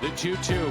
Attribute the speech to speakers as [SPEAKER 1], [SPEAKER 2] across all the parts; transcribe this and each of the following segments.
[SPEAKER 1] The 2-2. O'Neal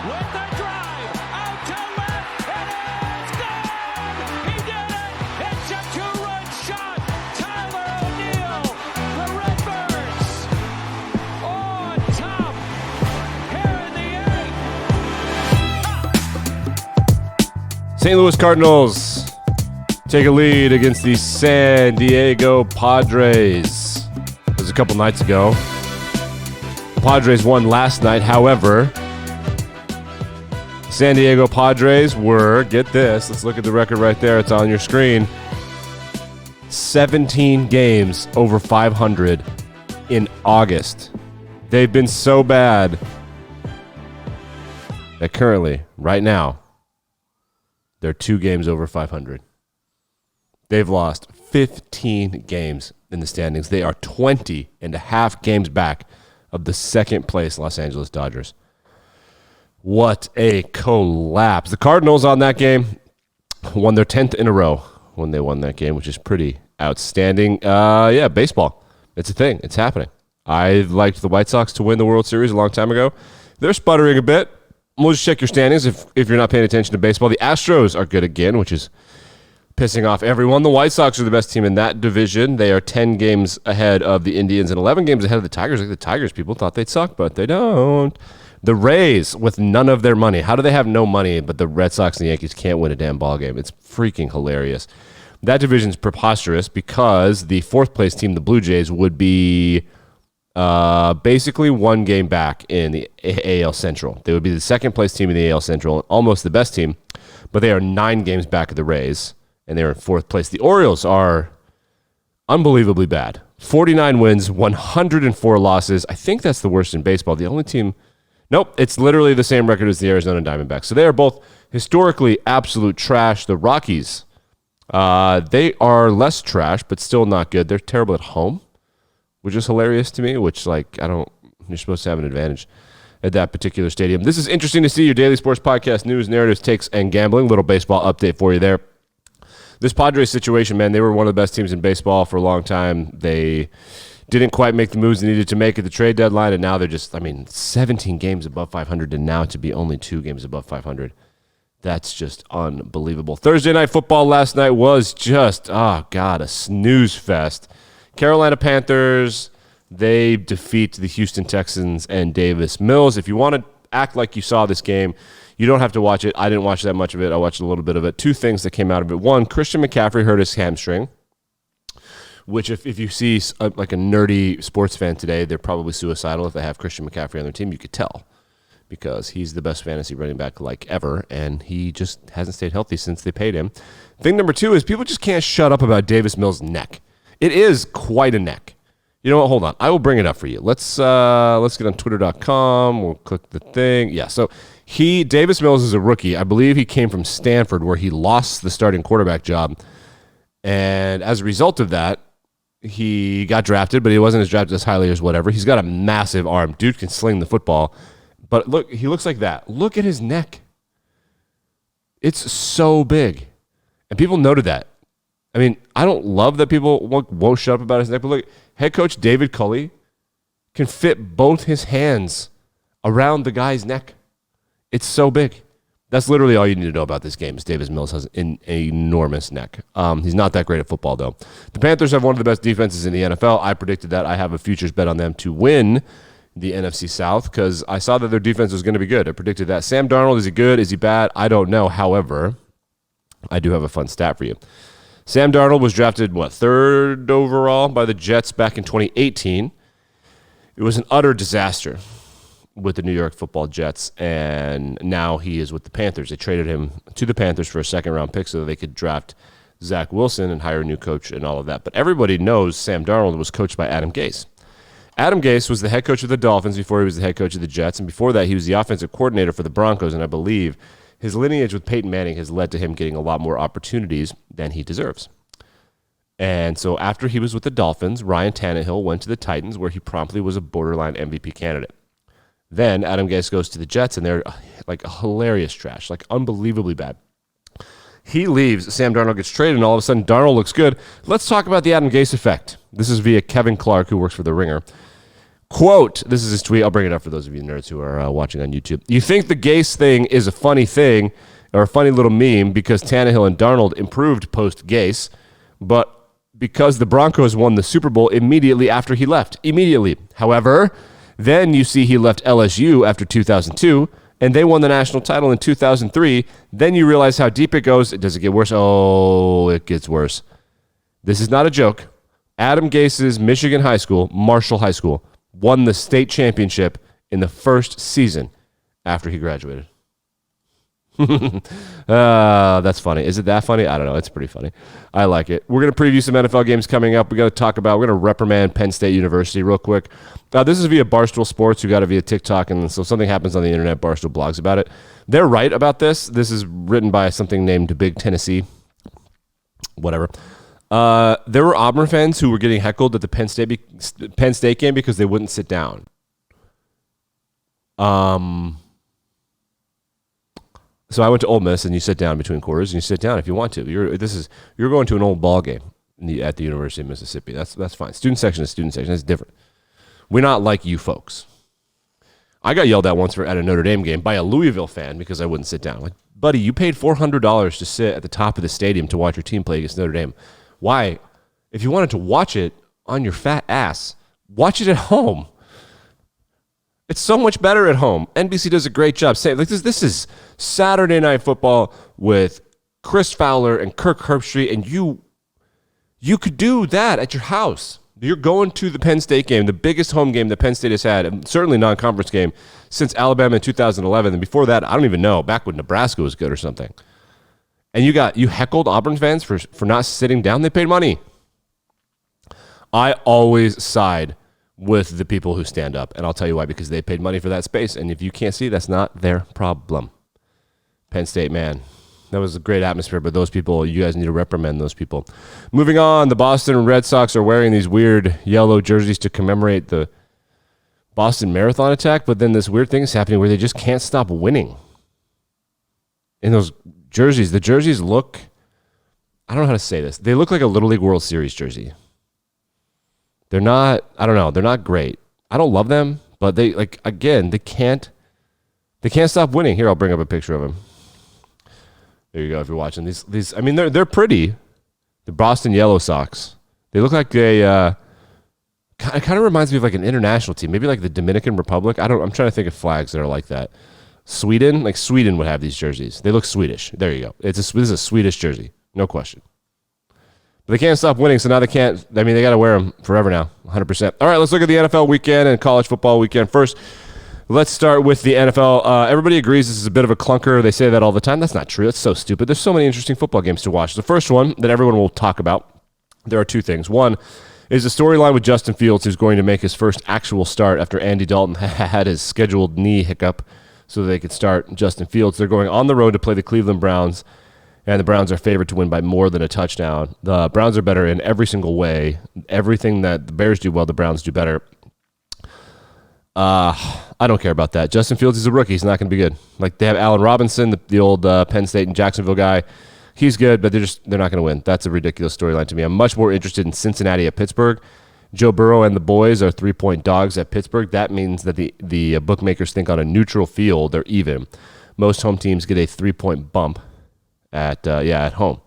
[SPEAKER 1] with the drive. Out to left. It is gone. He did it. It's a two-run shot. Tyler O'Neal. The Redbirds on top. Here in the eighth.
[SPEAKER 2] St. Louis Cardinals take a lead against the San Diego Padres. It was a couple nights ago. The Padres won last night. However, San Diego Padres were, get this, let's look at the record right there. It's on your screen. 17 games over 500 in August. They've been so bad that currently, right now, they're 2 games over 500. They've lost 15 games in the standings. They are 20 and a half games back of the second place Los Angeles Dodgers. What a collapse. The Cardinals on that game won their 10th in a row when they won that game, which is pretty outstanding. Baseball. It's a thing. It's happening. I liked the White Sox to win the World Series a long time ago. They're sputtering a bit. We'll just check your standings if you're not paying attention to baseball. The Astros are good again, which is pissing off everyone. The White Sox are the best team in that division. They are 10 games ahead of the Indians and 11 games ahead of the Tigers. Like the Tigers, people thought they'd suck, but they don't. The Rays, with none of their money. How do they have no money, but the Red Sox and the Yankees can't win a damn ball game? It's freaking hilarious. That division's preposterous because the fourth place team, the Blue Jays, would be basically 1 game back in the AL Central. They would be the second place team in the AL Central, almost the best team, but they are 9 games back of the Rays, and they're in fourth place. The Orioles are unbelievably bad. 49 wins, 104 losses. I think that's the worst in baseball. The only team... Nope, it's literally the same record as the Arizona Diamondbacks. So they are both historically absolute trash. The Rockies, they are less trash, but still not good. They're terrible at home, which is hilarious to me, you're supposed to have an advantage at that particular stadium. This is interesting to see. Your daily sports podcast, news, narratives, takes, and gambling. Little baseball update for you there. This Padres situation, man, they were one of the best teams in baseball for a long time. They didn't quite make the moves they needed to make at the trade deadline, and now they're just, 17 games above 500, and now to be only 2 games above 500. That's just unbelievable. Thursday night football last night was just, a snooze fest. Carolina Panthers, they defeat the Houston Texans and Davis Mills. If you want to act like you saw this game, you don't have to watch it. I didn't watch that much of it. I watched a little bit of it. 2 things that came out of it. One, Christian McCaffrey hurt his hamstring, which if you see like a nerdy sports fan today, they're probably suicidal if they have Christian McCaffrey on their team. You could tell because he's the best fantasy running back like ever, and he just hasn't stayed healthy since they paid him. Thing number 2 is people just can't shut up about Davis Mills' neck. It is quite a neck. You know what? Hold on. I will bring it up for you. Let's get on twitter.com. We'll click the thing. Yeah, so Davis Mills is a rookie. I believe he came from Stanford where he lost the starting quarterback job. And as a result of that, he got drafted, but he wasn't as drafted as highly as whatever. He's got a massive arm. Dude can sling the football. But look, he looks like that. Look at his neck. It's so big. And people noted that. I don't love that people won't shut up about his neck, but look, head coach David Culley can fit both his hands around the guy's neck. It's so big. That's literally all you need to know about this game is Davis Mills has an enormous neck. He's not that great at football, though. The Panthers have one of the best defenses in the NFL. I predicted that. I have a futures bet on them to win the NFC South because I saw that their defense was going to be good. I predicted that. Sam Darnold, is he good? Is he bad? I don't know. However, I do have a fun stat for you. Sam Darnold was drafted, 3rd overall by the Jets back in 2018. It was an utter disaster with the New York Football Jets, and now he is with the Panthers. They traded him to the Panthers for a second-round pick so that they could draft Zach Wilson and hire a new coach and all of that. But everybody knows Sam Darnold was coached by Adam Gase. Adam Gase was the head coach of the Dolphins before he was the head coach of the Jets, and before that he was the offensive coordinator for the Broncos, and I believe his lineage with Peyton Manning has led to him getting a lot more opportunities than he deserves. And so after he was with the Dolphins, Ryan Tannehill went to the Titans, where he promptly was a borderline MVP candidate. Then Adam Gase goes to the Jets, and they're like a hilarious trash, like unbelievably bad. He leaves, Sam Darnold gets traded, and all of a sudden Darnold looks good. Let's talk about the Adam Gase effect. This is via Kevin Clark, who works for The Ringer. Quote, this is his tweet. I'll bring it up for those of you nerds who are watching on YouTube. You think the Gase thing is a funny thing or a funny little meme because Tannehill and Darnold improved post-Gase, but because the Broncos won the Super Bowl immediately after he left. Immediately. However, then you see he left LSU after 2002, and they won the national title in 2003. Then you realize how deep it goes. Does it get worse? Oh, it gets worse. This is not a joke. Adam Gase's Michigan High School, Marshall High School, won the state championship in the first season after he graduated. That's funny. Is it that funny? I don't know. It's pretty funny. I like it. We're going to preview some NFL games coming up. We're going to reprimand Penn State University real quick. This is via Barstool Sports, who got it via TikTok, and so something happens on the internet, Barstool blogs about it. They're right about this. This is written by something named Big Tennessee. Whatever. There were Auburn fans who were getting heckled at the Penn State game because they wouldn't sit down. So I went to Ole Miss, and you sit down between quarters, and you sit down if you want to. You're going to an old ball game at the University of Mississippi. That's fine. Student section is student section. That's different. We're not like you folks. I got yelled at once at a Notre Dame game by a Louisville fan because I wouldn't sit down. Like, buddy, you paid $400 to sit at the top of the stadium to watch your team play against Notre Dame. Why? If you wanted to watch it on your fat ass, watch it at home. It's so much better at home. NBC does a great job saying, like, this is Saturday Night Football with Chris Fowler and Kirk Herbstreit, and you could do that at your house. You're going to the Penn State game, the biggest home game that Penn State has had, and certainly non-conference game, since Alabama in 2011. And before that, I don't even know, back when Nebraska was good or something. And you heckled Auburn fans for not sitting down. They paid money. I always side with the people who stand up, and I'll tell you why, because they paid money for that space, and if you can't see, that's not their problem. Penn State, man, that was a great atmosphere, but those people, you guys need to reprimand those people. Moving on, the Boston Red Sox are wearing these weird yellow jerseys to commemorate the Boston Marathon attack, but then this weird thing is happening where they just can't stop winning. In those jerseys, the jerseys look, I don't know how to say this, they look like a Little League World Series jersey. They're not, I don't know, they're not great. I don't love them, but they can't stop winning. Here, I'll bring up a picture of them. There you go, if you're watching. These I mean, they're pretty. The Boston Yellow Sox. They look like it kind of reminds me of like an international team, maybe like the Dominican Republic. I'm trying to think of flags that are like that. Sweden would have these jerseys. They look Swedish. There you go. This is a Swedish jersey, no question. But they can't stop winning, so now they can't. I mean, they got to wear them forever now, 100%. All right, let's look at the NFL weekend and college football weekend. First, let's start with the NFL. Everybody agrees this is a bit of a clunker. They say that all the time. That's not true. That's so stupid. There's so many interesting football games to watch. The first one that everyone will talk about, there are two things. One is the storyline with Justin Fields, who's going to make his first actual start after Andy Dalton had his scheduled knee hiccup so they could start Justin Fields. They're going on the road to play the Cleveland Browns, and the Browns are favored to win by more than a touchdown. The Browns are better in every single way. Everything that the Bears do well, the Browns do better. I don't care about that. Justin Fields is a rookie. He's not going to be good. Like, they have Allen Robinson, the old Penn State and Jacksonville guy. He's good, but they're not going to win. That's a ridiculous storyline to me. I'm much more interested in Cincinnati at Pittsburgh. Joe Burrow and the boys are 3-point dogs at Pittsburgh. That means that the bookmakers think on a neutral field they're even. Most home teams get a 3-point bump at home.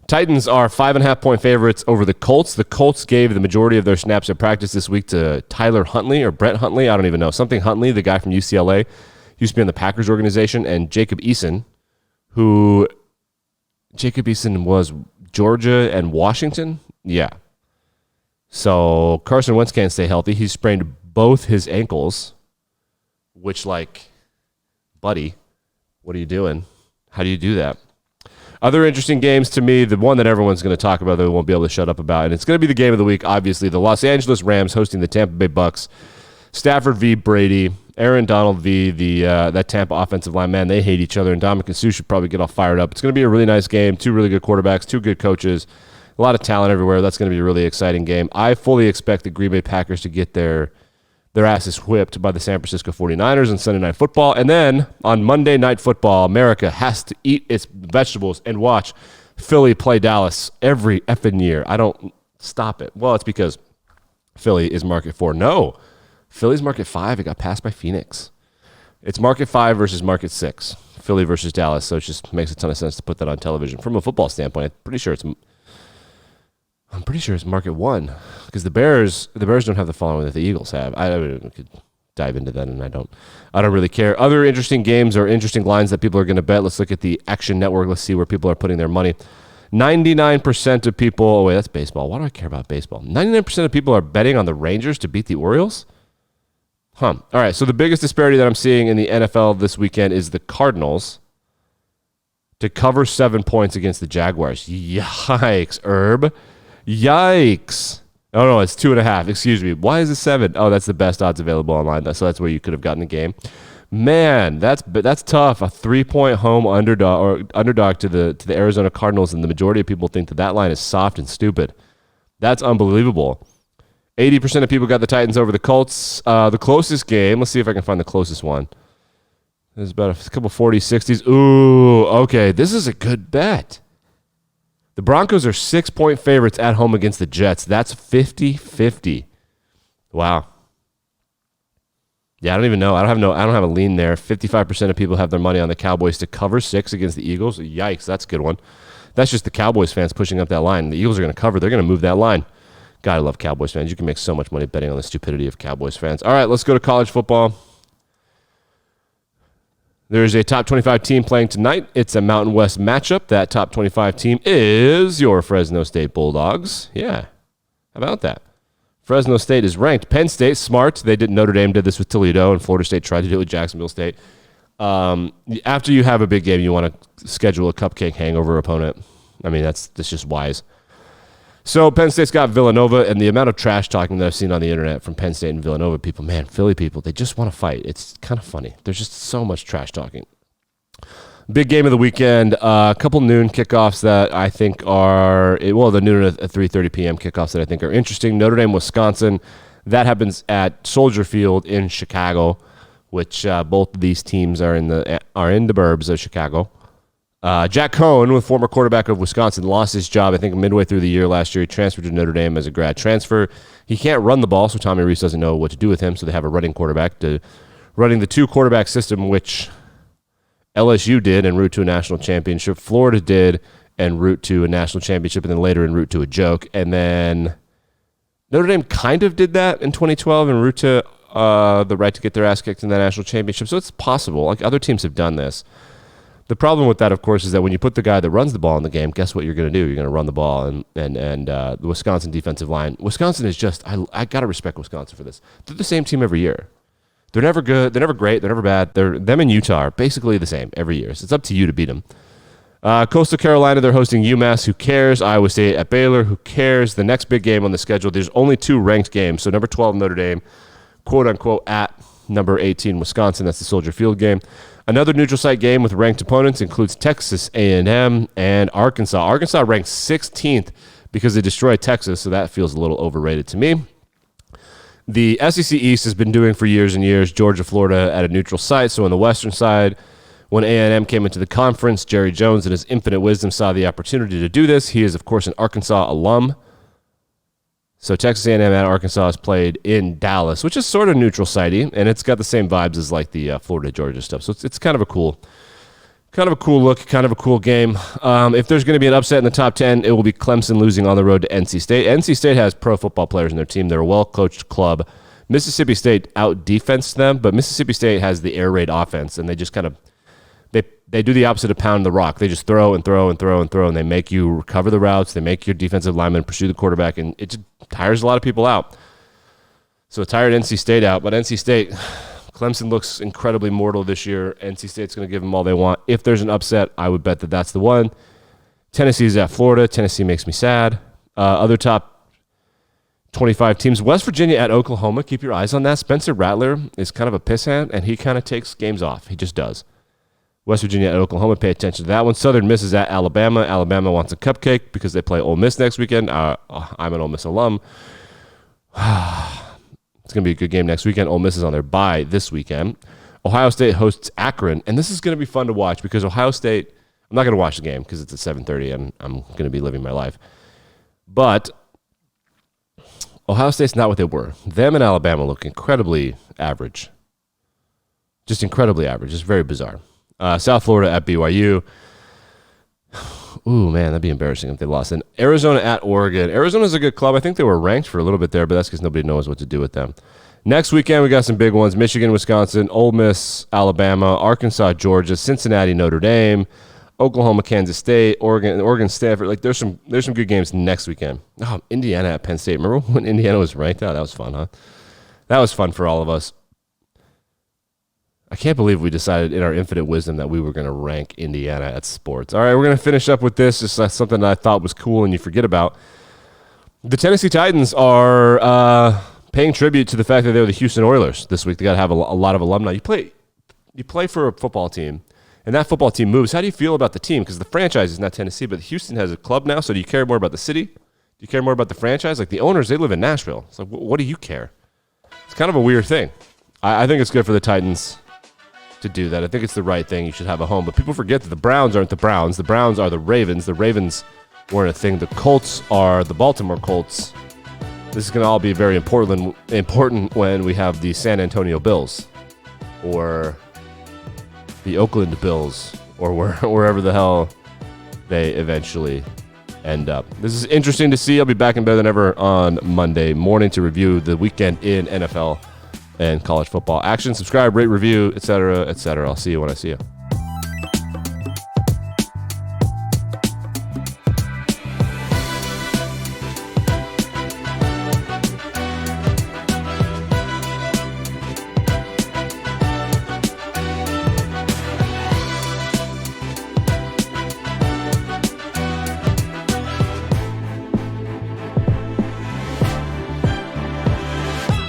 [SPEAKER 2] Titans are 5.5-point favorites over the Colts. The Colts gave the majority of their snaps at practice this week to Tyler Huntley or Brett Huntley. I don't even know. Something Huntley, the guy from UCLA, used to be in the Packers organization, and Jacob Eason, was Georgia and Washington. Yeah. So Carson Wentz can't stay healthy. He's sprained both his ankles, which, like, buddy, what are you doing? How do you do that? Other interesting games to me, the one that everyone's going to talk about that we won't be able to shut up about, and it's going to be the game of the week, obviously. The Los Angeles Rams hosting the Tampa Bay Bucks. Stafford v. Brady. Aaron Donald v. that Tampa offensive line. Man, they hate each other, and Dominican Sue should probably get all fired up. It's going to be a really nice game. Two really good quarterbacks, two good coaches, a lot of talent everywhere. That's going to be a really exciting game. I fully expect the Green Bay Packers to get their asses whipped by the San Francisco 49ers on Sunday Night Football. And then on Monday Night Football, America has to eat its vegetables and watch Philly play Dallas every effing year. I don't stop it. Well, it's because Philly is market for. No, Philly's market 5. It got passed by Phoenix. It's market 5 versus market 6. Philly versus Dallas. So it just makes a ton of sense to put that on television. From a football standpoint, I'm pretty sure it's market 1 because the Bears don't have the following that the Eagles have. I could dive into that, and I don't really care. Other interesting games or interesting lines that people are going to bet. Let's look at the Action Network. Let's see where people are putting their money. 99% of people. Oh wait, that's baseball. Why do I care about baseball? 99% of people are betting on the Rangers to beat the Orioles. All right. So the biggest disparity that I'm seeing in the NFL this weekend is the Cardinals to cover 7 points against the Jaguars. Yikes, Herb. Yikes. Oh, no, it's 2.5. Excuse me. Why is it 7? Oh, that's the best odds available online. So that's where you could have gotten the game. Man, that's tough. A 3-point home underdog to the Arizona Cardinals, and the majority of people think that line is soft and stupid. That's unbelievable. 80% of people got the Titans over the Colts. The closest game, let's see if I can find the closest one. There's about a couple 40s, 60s. Ooh, okay. This is a good bet. The Broncos are 6-point favorites at home against the Jets. That's 50-50. Wow. Yeah, I don't even know. I don't have a lean there. 55% of people have their money on the Cowboys to cover 6 against the Eagles. Yikes, that's a good one. That's just the Cowboys fans pushing up that line. The Eagles are going to cover. They're going to move that line. God, I love Cowboys fans. You can make so much money betting on the stupidity of Cowboys fans. All right, let's go to college football. There's a top 25 team playing tonight. It's a Mountain West matchup. That top 25 team is your Fresno State Bulldogs. Yeah, how about that? Fresno State is ranked. Penn State, smart. Notre Dame did this with Toledo, and Florida State tried to do it with Jacksonville State. After you have a big game, you want to schedule a cupcake hangover opponent. I mean, that's just wise. So Penn State's got Villanova, and the amount of trash talking that I've seen on the internet from Penn State and Villanova people, man, Philly people, they just want to fight. It's kind of funny. There's just so much trash talking. Big game of the weekend. A couple noon kickoffs that I think are, the noon at 3:30 p.m. kickoffs that I think are interesting. Notre Dame, Wisconsin. That happens at Soldier Field in Chicago, which both of these teams are in the burbs of Chicago. Jack Cohn, with former quarterback of Wisconsin, lost his job, I think, midway through the year last year. He transferred to Notre Dame as a grad transfer. He can't run the ball, so Tommy Rees doesn't know what to do with him, so they have a running quarterback running the 2-quarterback system, which LSU did en route to a national championship. Florida did en route to a national championship, and then later en route to a joke. And then Notre Dame kind of did that in 2012 en route to the right to get their ass kicked in that national championship. So it's possible. Like, other teams have done this. The problem with that, of course, is that when you put the guy that runs the ball in the game, guess what you're going to do? You're going to run the ball, and the Wisconsin defensive line. Wisconsin is just, I got to respect Wisconsin for this. They're the same team every year. They're never good. They're never great. They're never bad. Them and Utah are basically the same every year. So it's up to you to beat them. Coastal Carolina, they're hosting UMass. Who cares? Iowa State at Baylor. Who cares? The next big game on the schedule, there's only 2 ranked games. So number 12, Notre Dame, quote-unquote, at number 18, Wisconsin. That's the Soldier Field game. Another neutral site game with ranked opponents includes Texas A&M and Arkansas. Arkansas ranked 16th because they destroyed Texas, so that feels a little overrated to me. The SEC East has been doing for years and years Georgia, Florida at a neutral site. So on the western side, when A&M came into the conference, Jerry Jones in his infinite wisdom saw the opportunity to do this. He is, of course, an Arkansas alum. So Texas A&M and Arkansas is played in Dallas, which is sort of neutral site-y, and it's got the same vibes as like the Florida-Georgia stuff. So it's kind of a cool look, kind of a cool game. If there's going to be an upset in the top 10, it will be Clemson losing on the road to NC State. NC State has pro football players in their team. They're a well-coached club. Mississippi State out-defensed them, but Mississippi State has the air raid offense, and they just kind of they do the opposite of pound the rock. They just throw and throw and throw and throw, and they make you recover the routes. They make your defensive linemen pursue the quarterback, and it just tires a lot of people out. So it tired NC State out, but NC State, Clemson looks incredibly mortal this year. NC State's going to give them all they want. If there's an upset, I would bet that that's the one. Tennessee's at Florida. Tennessee makes me sad. Other top 25 teams. West Virginia at Oklahoma. Keep your eyes on that. Spencer Rattler is kind of a pissant, and he kind of takes games off. He just does. West Virginia at Oklahoma, pay attention to that one. Southern Miss is at Alabama. Alabama wants a cupcake because they play Ole Miss next weekend. I'm an Ole Miss alum. It's going to be a good game next weekend. Ole Miss is on their bye this weekend. Ohio State hosts Akron, and this is going to be fun to watch because Ohio State, I'm not going to watch the game because it's at 7:30 and I'm going to be living my life. But Ohio State's not what they were. Them and Alabama look incredibly average. Just incredibly average. It's very bizarre. South Florida at BYU. Ooh, man, that'd be embarrassing if they lost. And Arizona at Oregon. Arizona's a good club. I think they were ranked for a little bit there, but that's because nobody knows what to do with them. Next weekend, we got some big ones. Michigan, Wisconsin, Ole Miss, Alabama, Arkansas, Georgia, Cincinnati, Notre Dame, Oklahoma, Kansas State, Oregon, Stanford. Like there's some good games next weekend. Oh, Indiana at Penn State. Remember when Indiana was ranked? Oh, that was fun, huh? That was fun for all of us. I can't believe we decided in our infinite wisdom that we were going to rank Indiana at sports. All right, we're going to finish up with this. Just something that I thought was cool and you forget about. The Tennessee Titans are paying tribute to the fact that they're the Houston Oilers this week. They got to have a lot of alumni. You play for a football team, and that football team moves. How do you feel about the team? Because the franchise is not Tennessee, but Houston has a club now. So do you care more about the city? Do you care more about the franchise? Like the owners, they live in Nashville. It's like, what do you care? It's kind of a weird thing. I think it's good for the Titans to do that. I think it's the right thing. You should have a home. But people forget that the Browns aren't the Browns. The Browns are the Ravens. The Ravens weren't a thing. The Colts are the Baltimore Colts. This is going to all be very important when we have the San Antonio Bills or the Oakland Bills or wherever the hell they eventually end up. This is interesting to see. I'll be back in better than ever on Monday morning to review the weekend in NFL and college football action. Subscribe, rate, review, etc., etc. I'll see you when I see you.